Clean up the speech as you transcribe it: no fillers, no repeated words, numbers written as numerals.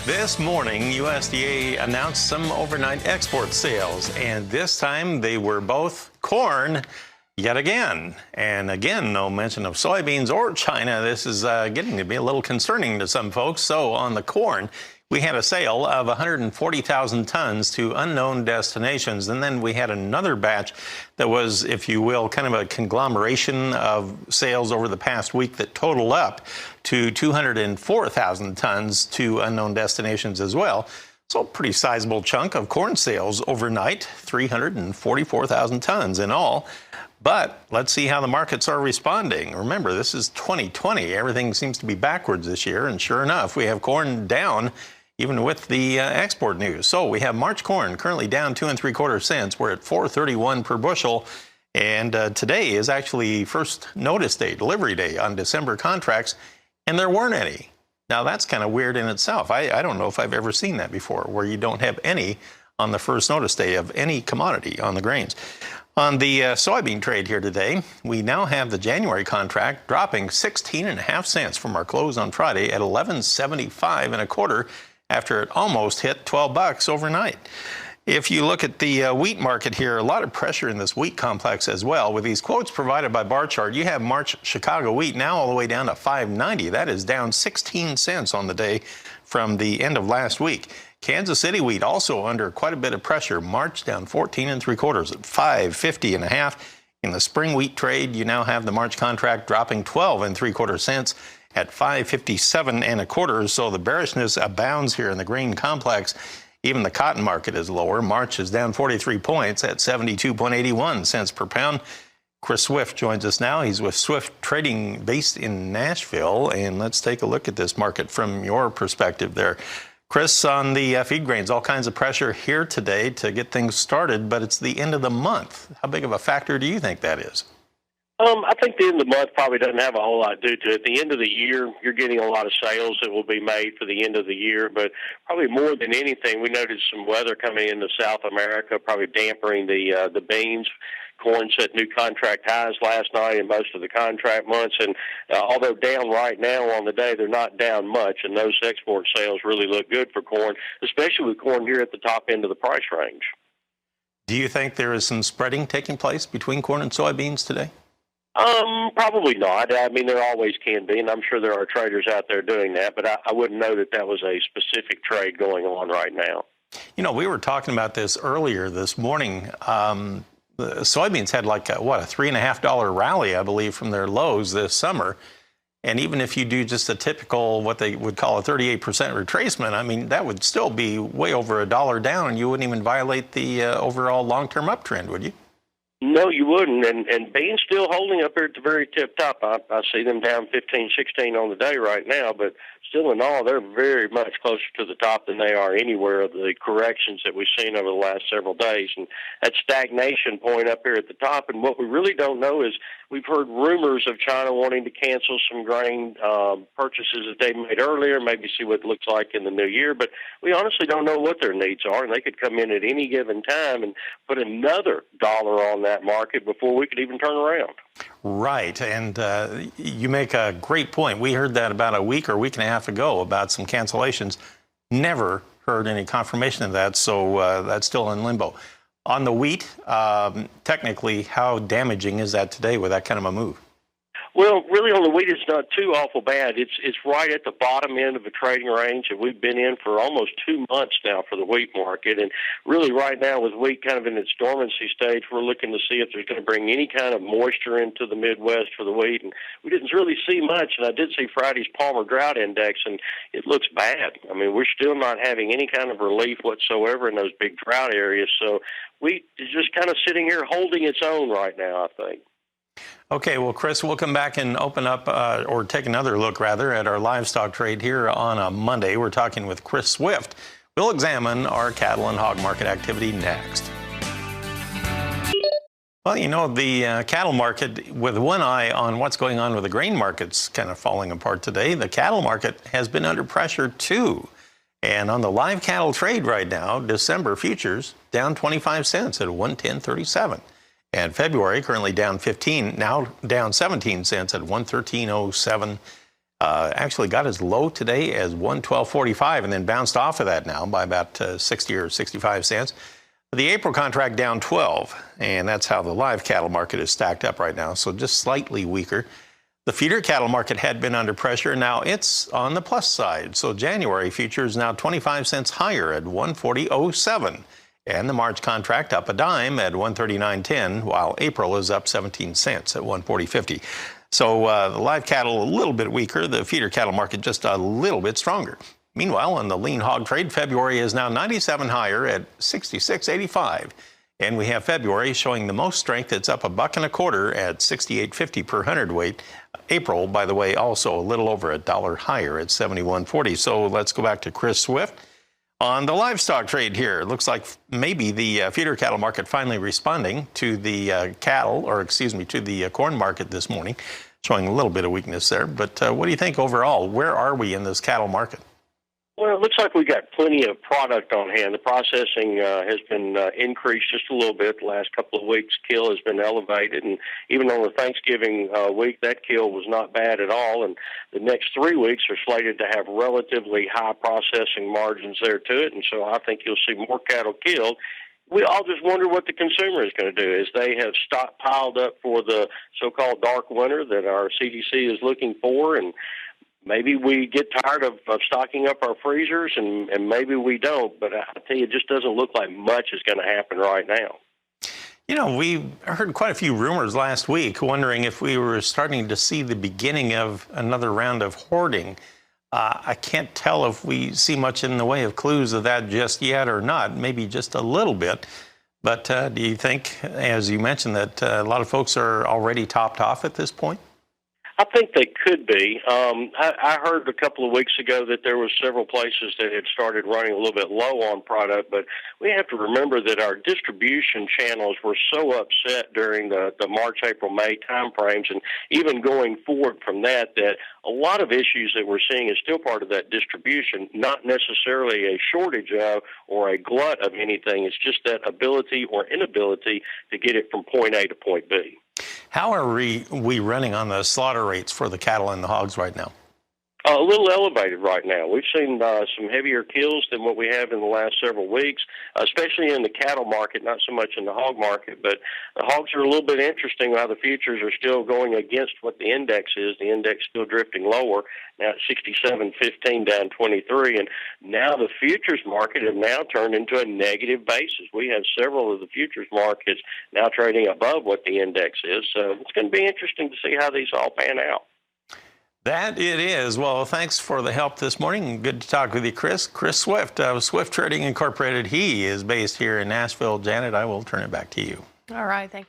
This morning, USDA announced some overnight export sales, and this time they were both corn yet again. And again, no mention of soybeans or China. This is getting to be a little concerning to some folks. So on the corn, we had a sale of 140,000 tons to unknown destinations. And then we had another batch that was, if you will, kind of a conglomeration of sales over the past week that total up to 204,000 tons to unknown destinations as well. So a pretty sizable chunk of corn sales overnight, 344,000 tons in all. But let's see how the markets are responding. Remember, this is 2020. Everything seems to be backwards this year. And sure enough, we have corn down even with the export news. So we have March corn currently down 2 3/4 cents. We're at $4.31 per bushel. And today is actually first notice day, delivery day on December contracts, and there weren't any. Now that's kind of weird in itself. I don't know if I've ever seen that before, where you don't have any on the first notice day of any commodity on the grains. On the soybean trade here today, we now have the January contract dropping 16.5 cents from our close on Friday at 11.75 1/4 after it almost hit 12 bucks overnight. If you look at the wheat market here, a lot of pressure in this wheat complex as well. With these quotes provided by Bar Chart, you have March Chicago wheat now all the way down to 5.90. That is down 16 cents on the day from the end of last week. Kansas City wheat also under quite a bit of pressure. March down 14 3/4 at 5.50 1/2. In the spring wheat trade, you now have the March contract dropping 12 3/4 cents at 5.57 1/4. So the bearishness abounds here in the grain complex. Even the cotton market is lower. March is down 43 points at 72.81 cents per pound. Chris Swift joins us now. He's with Swift Trading based in Nashville. And let's take a look at this market from your perspective there. Chris, on the feed grains, all kinds of pressure here today to get things started, but it's the end of the month. How big of a factor do you think that is? I think the end of the month probably doesn't have a whole lot to do to it. At the end of the year, you're getting a lot of sales that will be made for the end of the year, but probably more than anything, we noticed some weather coming into South America, probably dampening the beans. Corn set new contract highs last night in most of the contract months, and although down right now on the day, they're not down much, and those export sales really look good for corn, especially with corn here at the top end of the price range. Do you think there is some spreading taking place between corn and soybeans today? Probably not. I mean, there always can be, and I'm sure there are traders out there doing that, but I wouldn't know that that was a specific trade going on right now. You know, we were talking about this earlier this morning. The soybeans had like a $3.50 rally, I believe, from their lows this summer. And even if you do just a typical, what they would call a 38% retracement, I mean, that would still be way over $1 down, and you wouldn't even violate the overall long-term uptrend, would you? No, you wouldn't, and beans still holding up here at the very tip top. I see them down 15, 16 on the day right now, but still in all, they're very much closer to the top than they are anywhere of the corrections that we've seen over the last several days. And that stagnation point up here at the top, and what we really don't know is we've heard rumors of China wanting to cancel some grain purchases that they made earlier, maybe see what it looks like in the new year, but we honestly don't know what their needs are, and they could come in at any given time and put another dollar on that market before we could even turn around. Right, and you make a great point. We heard that about a week or a week and a half ago about some cancellations. Never heard any confirmation of that, so that's still in limbo. On the wheat, technically, how damaging is that today with that kind of a move? Well, really on the wheat, it's not too awful bad. It's right at the bottom end of the trading range that we've been in for almost 2 months now for the wheat market. And really right now with wheat kind of in its dormancy stage, we're looking to see if there's going to bring any kind of moisture into the Midwest for the wheat. And we didn't really see much. And I did see Friday's Palmer Drought Index, and it looks bad. I mean, we're still not having any kind of relief whatsoever in those big drought areas. So wheat is just kind of sitting here holding its own right now, I think. Okay, well, Chris, we'll come back and open up, or take another look, rather, at our livestock trade here on a Monday. We're talking with Chris Swift. We'll examine our cattle and hog market activity next. Well, you know, the cattle market, with one eye on what's going on with the grain markets kind of falling apart today, the cattle market has been under pressure, too. And on the live cattle trade right now, December futures down 25 cents at 110.37. And February currently down 15, now down 17 cents at 113.07. Actually got as low today as 112.45 and then bounced off of that now by about 60 or 65 cents. The April contract down 12, and that's how the live cattle market is stacked up right now, so just slightly weaker. The feeder cattle market had been under pressure. Now it's on the plus side. So January futures now 25 cents higher at 140.07. And the March contract up a dime at 139.10, while April is up 17 cents at 140.50. So the live cattle a little bit weaker, the feeder cattle market just a little bit stronger. Meanwhile, in the lean hog trade, February is now 97 higher at 66.85. And we have February showing the most strength. It's up $1.25 at 68.50 per hundredweight. April, by the way, also a little over $1 higher at 71.40. So let's go back to Chris Swift on the livestock trade here. It looks like maybe the feeder cattle market finally responding to the to the corn market this morning, showing a little bit of weakness there. But what do you think overall? Where are we in this cattle market? Well, it looks like we got plenty of product on hand. The processing has been increased just a little bit the last couple of weeks. Kill has been elevated, and even on the Thanksgiving week, that kill was not bad at all. And the next 3 weeks are slated to have relatively high processing margins there to it, and so I think you'll see more cattle killed. We all just wonder what the consumer is going to do, as they have stockpiled up for the so-called dark winter that our CDC is looking for, and maybe we get tired of stocking up our freezers, and maybe we don't. But I tell you, it just doesn't look like much is going to happen right now. You know, we heard quite a few rumors last week, wondering if we were starting to see the beginning of another round of hoarding. I can't tell if we see much in the way of clues of that just yet or not, maybe just a little bit. But do you think, as you mentioned, that a lot of folks are already topped off at this point? I think they could be. I heard a couple of weeks ago that there were several places that had started running a little bit low on product, but we have to remember that our distribution channels were so upset during the March, April, May time frames, and even going forward from that a lot of issues that we're seeing is still part of that distribution, not necessarily a shortage of or a glut of anything. It's just that ability or inability to get it from point A to point B. How are we running on the slaughter rates for the cattle and the hogs right now? A little elevated right now. We've seen some heavier kills than what we have in the last several weeks, especially in the cattle market, not so much in the hog market. But the hogs are a little bit interesting while the futures are still going against what the index is. The index still drifting lower, now at 67.15 down 23. And now the futures market have now turned into a negative basis. We have several of the futures markets now trading above what the index is. So it's going to be interesting to see how these all pan out. That it is. Well, thanks for the help this morning. Good to talk with you, Chris. Chris Swift of Swift Trading Incorporated. He is based here in Nashville. Janet, I will turn it back to you. All right. Thank you.